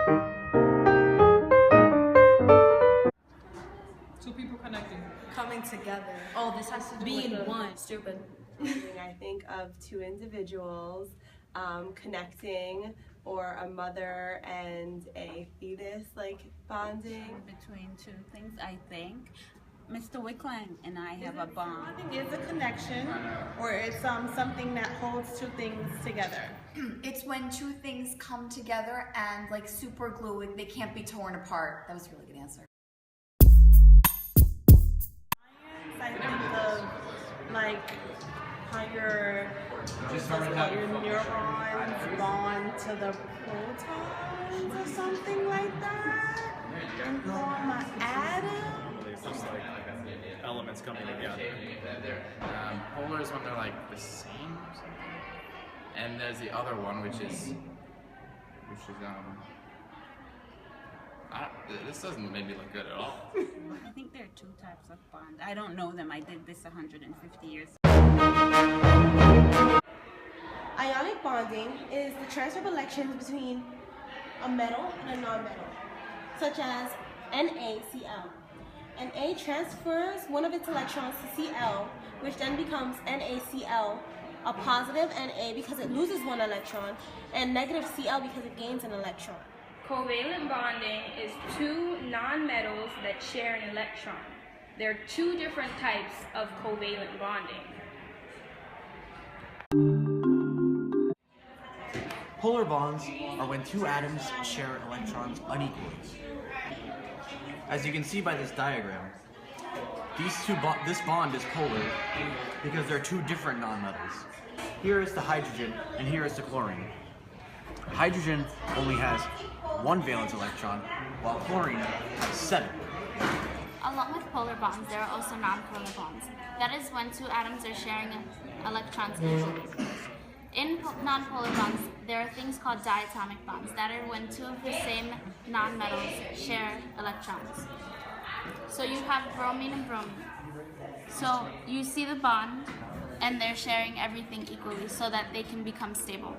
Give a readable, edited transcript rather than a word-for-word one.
Two people connecting. Coming together. Oh, this has to do Being with one. Stupid. I think of two individuals connecting, or a mother and a fetus like bonding. Between two things, I think. Mr. Wickland and I have a bond. I think it's a connection, or it's something that holds two things together. It's when two things come together and like super glue, and they can't be torn apart. That was a really good answer. I think of like how your neurons bond to the protons or something like that and form an atom. It's just like elements coming together. Polar is when they're like the same or something. And there's the other one, which is this doesn't make me look good at all. I think there are two types of bond. I don't know them. I did this 150 years. Ionic bonding is the transfer of electrons between a metal and a non-metal, such as NaCl. Na transfers one of its electrons to Cl, which then becomes NaCl, a positive Na because it loses one electron, and negative Cl because it gains an electron. Covalent bonding is two nonmetals that share an electron. There are two different types of covalent bonding. Polar bonds are when two atoms share electrons unequally. As you can see by this diagram, this bond is polar because they're two different nonmetals. Here is the hydrogen and here is the chlorine. Hydrogen only has one valence electron, while chlorine has 7. Along with polar bonds, there are also non-polar bonds. That is when two atoms are sharing electrons equally. In non-polar bonds, there are things called diatomic bonds. That are when two of the same nonmetals share electrons. So you have bromine and bromine. So you see the bond, and they're sharing everything equally so that they can become stable.